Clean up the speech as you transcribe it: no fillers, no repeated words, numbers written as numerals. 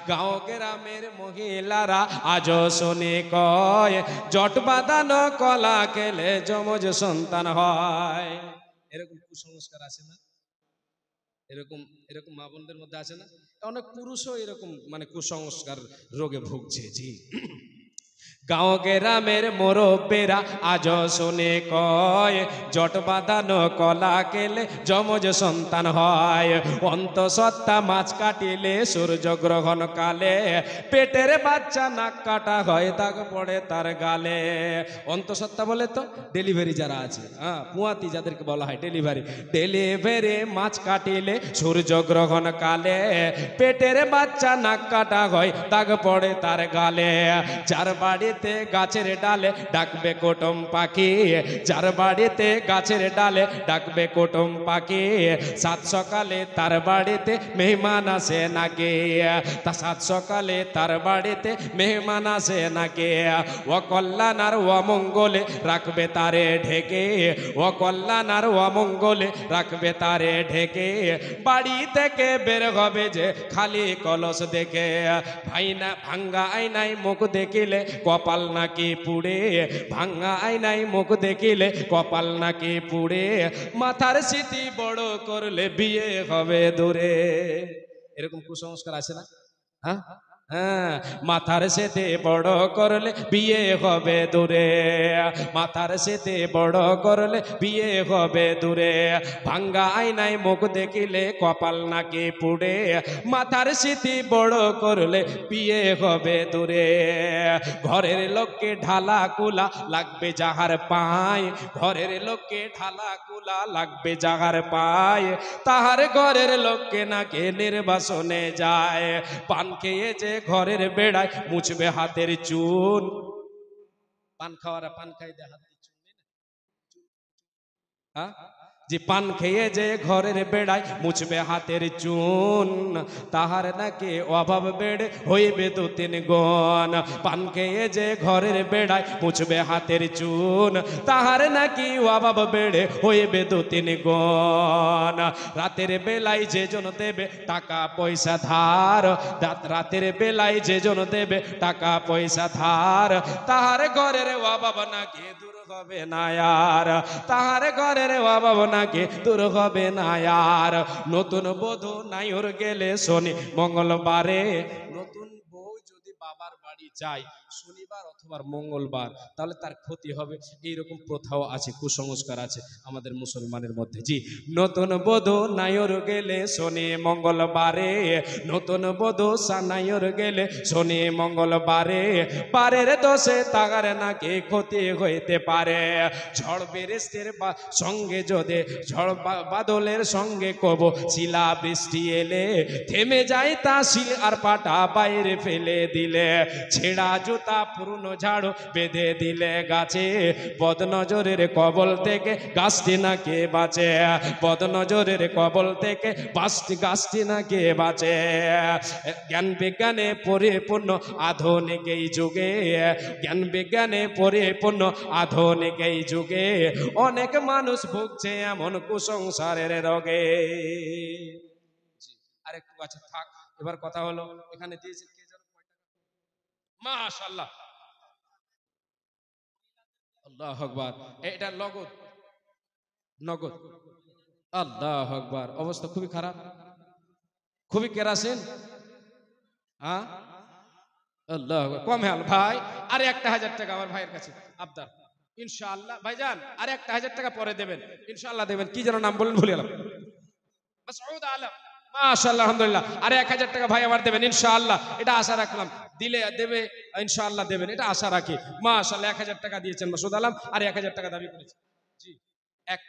গাঁও গ্রামের মহিলারা আজও শুনি কয় জট বাঁধানো কলা খেলে যমজ সন্তান হয়। এরকম কুসংস্কার আছে না? এরকম এরকম মা বোনদের মধ্যে আছে না? অনেক পুরুষও এরকম মানে কুসংস্কার রোগে ভুগছে। জি, গাঁও গ্রামের মুরব্বীরা আজও শুনে কয় জট বাঁধানো কলা খেলে যমজ সন্তান হয়। অন্তঃসত্ত্বা মাছ কাটিলে সূর্যগ্রহণ কালে পেটের বাচ্চা নাক কাটা হয় দাগ পড়ে তার গালে। অন্তঃসত্ত্বা বলে তো ডেলিভারি যারা আছে, হ্যাঁ, পুয়াতি যাদেরকে বলা হয় ডেলিভারি। ডেলিভারি মাছ কাটিলে সূর্যগ্রহণ কালে পেটের বাচ্চা নাক কাটা হয় দাগ পড়ে তার গালে। যার বাড়িতে গাছের ডালে ডাকবে কুটুম পাখি, যার বাড়িতে গাছের ডালে ডাকবে কুটুম পাখি, সাত সকালে তার বাড়িতে মেহমান আসে নাকি, তা সাত সকালে তার বাড়িতে মেহমান আসে নাকি। ও কল্যাণ আর অমঙ্গলে রাখবে তারে ঢেকে, ও কল্যাণ আর অমঙ্গলে রাখবে তারে ঢেকে। বাড়ি থেকে বের হবে যে খালি কলস দেখে, ভাই না ভাঙ্গা আয়নায় মুখ দেখিলে কপাল নাকি পুড়ে, ভাঙ্গা আয়নায় মুখ দেখিলে কপাল নাকি পুড়ে। মাথার স্মৃতি বড় করলে বিয়ে হবে দূরে। এরকম কুসংস্কার আছে না? হ্যাঁ হ্যাঁ, মাথার সেতে বড় করলে বিয়ে হবে দূরে, মাথার সেতে বড় করলে বিয়ে হবে দূরে। ভাঙ্গা আয়নায় মুখ দেখিলে কপাল নাকি পুড়ে, মাথার স্মৃতি বড় করলে বিয়ে হবে দূরে। ঘরের লোককে ঢালা কুলা লাগবে যাহার পায়, ঘরের লোককে ঢালা কুলা লাগবে যাহার পায়, তাহার ঘরের লোককে নাকি নির্বাসনে যায়। পান খেয়ে যে ঘরের বেড়ায় মুছবে হাতের চুন, পান খাওয়ারা পান খাই দে হাতের চুন, হ্যাঁ, যে পান খেয়ে যে ঘরের বেড়ায় মুছবে হাতের চুন, তাহার নাকি অভাব বেড়ে হইবে দু তিন গুণ। পান খেয়ে যে ঘরের বেড়ায় মুছবে হাতের চুন, তাহার নাকি অভাব বেড়ে হইবে দু তিন গুণ। রাতের বেলায় যে জন দেবে টাকা পয়সা ধার, রাতের বেলায় যে জন দেবে টাকা পয়সা ধার, তাহার ঘরের অভাব নাকি দূর হবে না আর, তাহার ঘরের অভাব নাকি দূর হবে না আর। নতুন বধূ নাইর গেলে শনি মঙ্গলবারে, নতুন বউ যদি বাবার বাড়ি যায় শনিবার অথবা মঙ্গলবার তাহলে তার ক্ষতি হবে। এইরকম প্রথাও আছে, কুসংস্কার আছে আমাদের মুসলমানের মধ্যে। জি, নতুন বধূ নাইর গেলে শনি মঙ্গলবারে, নতুন বধূ নাইর গেলে শনি মঙ্গলবারে, পারের দোষে তাগার নাকি ক্ষতি হইতে পারে। ঝড় বৃষ্টির সঙ্গে যদি ঝড় বাদলের সঙ্গে কব শিলা বৃষ্টি এলে, থেমে যায় তা শিল আর পাটা বাইরে ফেলে দিলে, ছেঁড়া জুতা পুরনো ঝাড়ু বেঁধে দিলে গাছে, বদনজরের কবল থেকে গাছটি নাকি বাঁচে, বদনজরের কবল থেকে গাছটি নাকি বাঁচে। জ্ঞান বিজ্ঞানে পরিপূর্ণ আধুনিক এই যুগে, জ্ঞান বিজ্ঞানে পরিপূর্ণ আধুনিক এই যুগে, অনেক মানুষ ভুগছে এমন কুসংস্কারের রোগে। আরেকটু আছে থাক, এবার কথা হলো এখানে দিয়েছে কে জানো মাশাআল্লাহ, আল্লাহু আকবার, এটা নগদ নগদ, আল্লাহু আকবার। অবস্থা খুবই খারাপ, খুবই কেরাসিন, হ্যাঁ আল্লাহ কম হেল ভাই, আরে 1000 টাকা আমার ভাইয়ের কাছে আবদার, ইনশাআল্লাহ ভাইজান আরে 1000 টাকা পরে দেবেন, ইনশাআল্লাহ দেবেন। কি যেন নাম বলেন ভুলে গেলাম, মাসউদ আলম, মাশাআল্লাহ আলহামদুলিল্লাহ। আরে 1000 টাকা ভাই আমার দেবেন ইনশাআল্লাহ, এটা আশা রাখলাম, দিলে দেবে ইনশাআল্লাহ দেবেন, এটা আশা রাখি। মাশাআল্লাহ 1000 টাকা দিয়েছেন মাসউদ আলম, আর 1000 টাকা দাবি করেছেন। জি, এক